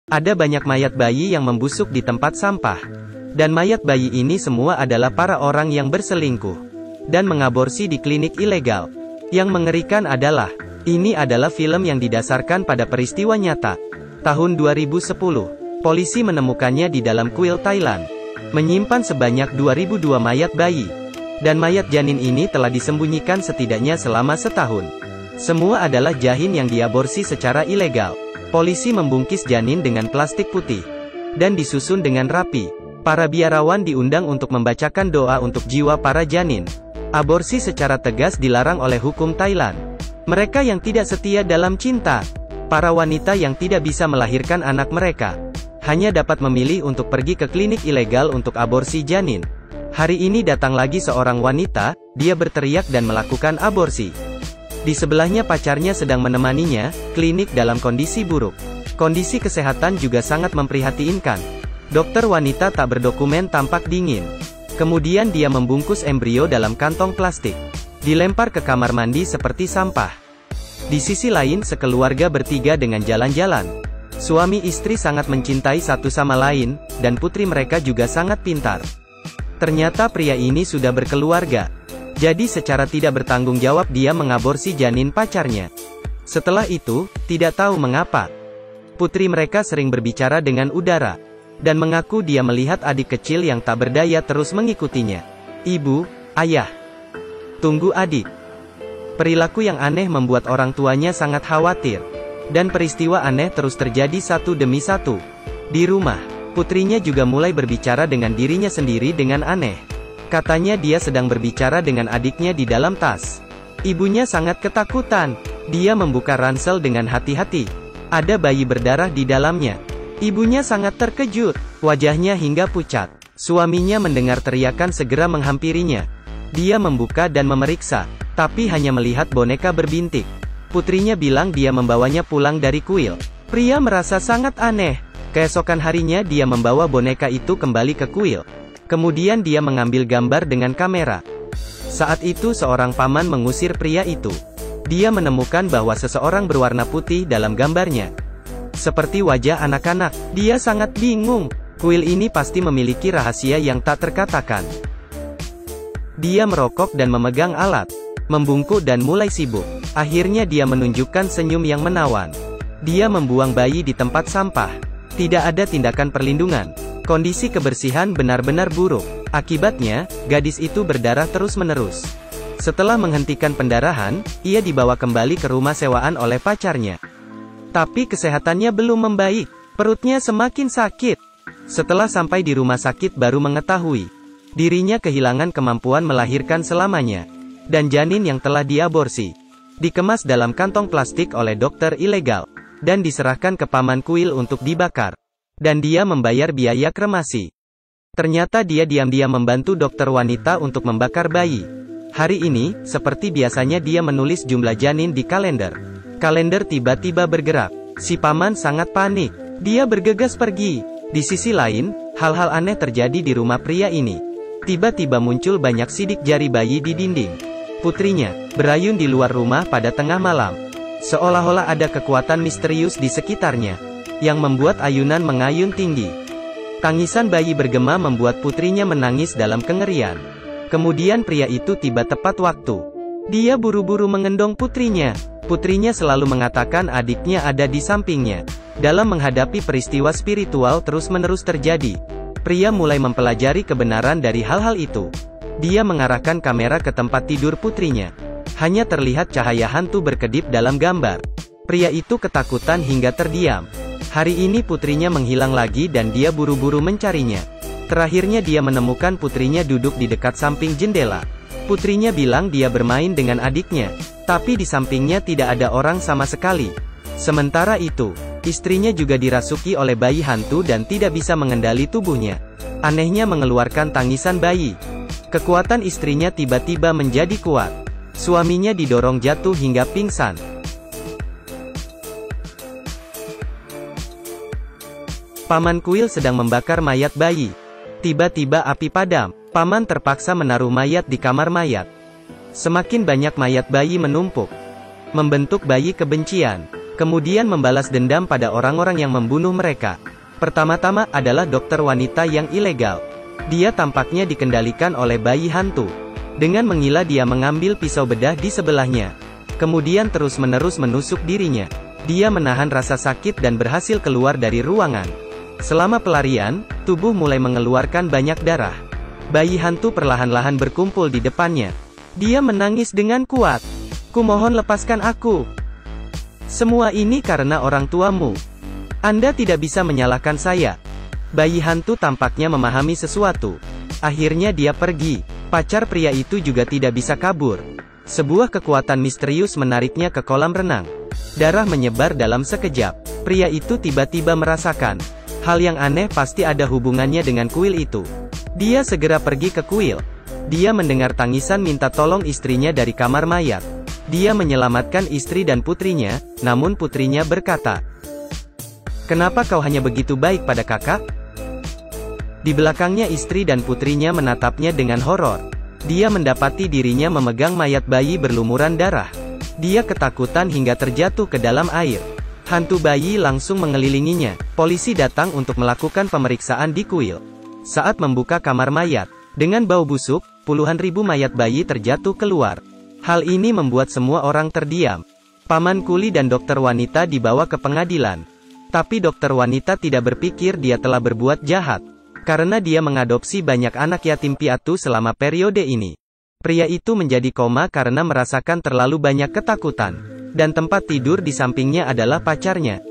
Ada banyak mayat bayi yang membusuk di tempat sampah. Dan mayat bayi ini semua adalah para orang yang berselingkuh dan mengaborsi di klinik ilegal. Yang mengerikan adalah, ini adalah film yang didasarkan pada peristiwa nyata. Tahun 2010, polisi menemukannya di dalam kuil Thailand, menyimpan sebanyak 2002 mayat bayi. Dan mayat janin ini telah disembunyikan setidaknya selama setahun. Semua adalah janin yang diaborsi secara ilegal. Polisi membungkis janin dengan plastik putih dan disusun dengan rapi. Para biarawan diundang untuk membacakan doa untuk jiwa para janin. Aborsi secara tegas dilarang oleh hukum Thailand. Mereka yang tidak setia dalam cinta, para wanita yang tidak bisa melahirkan anak mereka, hanya dapat memilih untuk pergi ke klinik ilegal untuk aborsi janin. Hari ini datang lagi seorang wanita, dia berteriak dan melakukan aborsi. Di sebelahnya pacarnya sedang menemaninya, klinik dalam kondisi buruk. Kondisi kesehatan juga sangat memprihatinkan. Dokter wanita tak berdokumen tampak dingin. Kemudian dia membungkus embrio dalam kantong plastik. Dilempar ke kamar mandi seperti sampah. Di sisi lain sekeluarga bertiga dengan jalan-jalan. Suami istri sangat mencintai satu sama lain, dan putri mereka juga sangat pintar. Ternyata pria ini sudah berkeluarga. Jadi secara tidak bertanggung jawab dia mengaborsi janin pacarnya. Setelah itu, tidak tahu mengapa, putri mereka sering berbicara dengan udara, dan mengaku dia melihat adik kecil yang tak berdaya terus mengikutinya. Ibu, ayah, tunggu adik. Perilaku yang aneh membuat orang tuanya sangat khawatir. Dan peristiwa aneh terus terjadi satu demi satu. Di rumah, putrinya juga mulai berbicara dengan dirinya sendiri dengan aneh. Katanya dia sedang berbicara dengan adiknya di dalam tas. Ibunya sangat ketakutan. Dia membuka ransel dengan hati-hati. Ada bayi berdarah di dalamnya. Ibunya sangat terkejut. Wajahnya hingga pucat. Suaminya mendengar teriakan segera menghampirinya. Dia membuka dan memeriksa, tapi hanya melihat boneka berbintik. Putrinya bilang dia membawanya pulang dari kuil. Pria merasa sangat aneh. Keesokan harinya dia membawa boneka itu kembali ke kuil. Kemudian dia mengambil gambar dengan kamera. Saat itu seorang paman mengusir pria itu. Dia menemukan bahwa seseorang berwarna putih dalam gambarnya. Seperti wajah anak-anak. Dia sangat bingung. Kuil ini pasti memiliki rahasia yang tak terkatakan. Dia merokok dan memegang alat, membungkuk dan mulai sibuk. Akhirnya dia menunjukkan senyum yang menawan. Dia membuang bayi di tempat sampah. Tidak ada tindakan perlindungan. Kondisi kebersihan benar-benar buruk. Akibatnya, gadis itu berdarah terus-menerus. Setelah menghentikan pendarahan, ia dibawa kembali ke rumah sewaan oleh pacarnya. Tapi kesehatannya belum membaik. Perutnya semakin sakit. Setelah sampai di rumah sakit baru mengetahui, dirinya kehilangan kemampuan melahirkan selamanya. Dan janin yang telah diaborsi, dikemas dalam kantong plastik oleh dokter ilegal, dan diserahkan ke paman kuil untuk dibakar. Dan dia membayar biaya kremasi. Ternyata dia diam-diam membantu dokter wanita untuk membakar bayi. Hari ini, seperti biasanya dia menulis jumlah janin di kalender. Kalender tiba-tiba bergerak. Si paman sangat panik. Dia bergegas pergi. Di sisi lain, hal-hal aneh terjadi di rumah pria ini. Tiba-tiba muncul banyak sidik jari bayi di dinding. Putrinya berayun di luar rumah pada tengah malam. Seolah-olah ada kekuatan misterius di sekitarnya, yang membuat ayunan mengayun tinggi. Tangisan bayi bergema membuat putrinya menangis dalam kengerian. Kemudian pria itu tiba tepat waktu. Dia buru-buru mengendong putrinya. Putrinya selalu mengatakan adiknya ada di sampingnya. Dalam menghadapi peristiwa spiritual terus-menerus terjadi, pria mulai mempelajari kebenaran dari hal-hal itu. Dia mengarahkan kamera ke tempat tidur putrinya. Hanya terlihat cahaya hantu berkedip dalam gambar. Pria itu ketakutan hingga terdiam. Hari ini putrinya menghilang lagi dan dia buru-buru mencarinya. Terakhirnya dia menemukan putrinya duduk di dekat samping jendela. Putrinya bilang dia bermain dengan adiknya, tapi di sampingnya tidak ada orang sama sekali. Sementara itu, istrinya juga dirasuki oleh bayi hantu dan tidak bisa mengendali tubuhnya. Anehnya mengeluarkan tangisan bayi. Kekuatan istrinya tiba-tiba menjadi kuat. Suaminya didorong jatuh hingga pingsan. Paman kuil sedang membakar mayat bayi. Tiba-tiba api padam. Paman terpaksa menaruh mayat di kamar mayat. Semakin banyak mayat bayi menumpuk, membentuk bayi kebencian. kemudian membalas dendam pada orang-orang yang membunuh mereka. Pertama-tama adalah dokter wanita yang ilegal. Dia tampaknya dikendalikan oleh bayi hantu. Dengan menggila dia mengambil pisau bedah di sebelahnya. Kemudian terus-menerus menusuk dirinya. Dia menahan rasa sakit dan berhasil keluar dari ruangan. Selama pelarian, tubuh mulai mengeluarkan banyak darah. Bayi hantu perlahan-lahan berkumpul di depannya. Dia menangis dengan kuat. "Kumohon lepaskan aku. Semua ini karena orang tuamu. Anda tidak bisa menyalahkan saya." Bayi hantu tampaknya memahami sesuatu. Akhirnya dia pergi. Pacar pria itu juga tidak bisa kabur. Sebuah kekuatan misterius menariknya ke kolam renang. Darah menyebar dalam sekejap. Pria itu tiba-tiba merasakan hal yang aneh pasti ada hubungannya dengan kuil itu. Dia segera pergi ke kuil. Dia mendengar tangisan minta tolong istrinya dari kamar mayat. Dia menyelamatkan istri dan putrinya, namun putrinya berkata, "Kenapa kau hanya begitu baik pada kakak?" Di belakangnya istri dan putrinya menatapnya dengan horor. Dia mendapati dirinya memegang mayat bayi berlumuran darah. Dia ketakutan hingga terjatuh ke dalam air. Hantu bayi langsung mengelilinginya. Polisi datang untuk melakukan pemeriksaan di kuil. Saat membuka kamar mayat, dengan bau busuk, puluhan ribu mayat bayi terjatuh keluar. Hal ini membuat semua orang terdiam. Paman kuli dan dokter wanita dibawa ke pengadilan. Tapi dokter wanita tidak berpikir dia telah berbuat jahat. Karena dia mengadopsi banyak anak yatim piatu selama periode ini. Pria itu menjadi koma karena merasakan terlalu banyak ketakutan. Dan tempat tidur di sampingnya adalah pacarnya.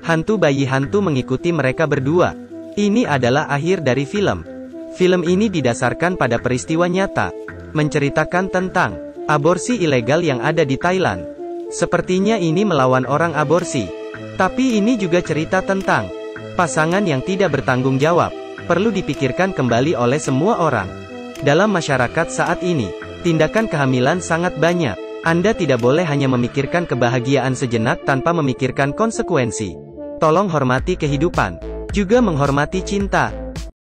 Hantu bayi hantu mengikuti mereka berdua. Ini adalah akhir dari film. Film ini didasarkan pada peristiwa nyata. Menceritakan tentang aborsi ilegal yang ada di Thailand. Sepertinya ini melawan orang aborsi. Tapi ini juga cerita tentang pasangan yang tidak bertanggung jawab. Perlu dipikirkan kembali oleh semua orang. Dalam masyarakat saat ini, tindakan kehamilan sangat banyak. Anda tidak boleh hanya memikirkan kebahagiaan sejenak tanpa memikirkan konsekuensi. Tolong hormati kehidupan. Juga menghormati cinta.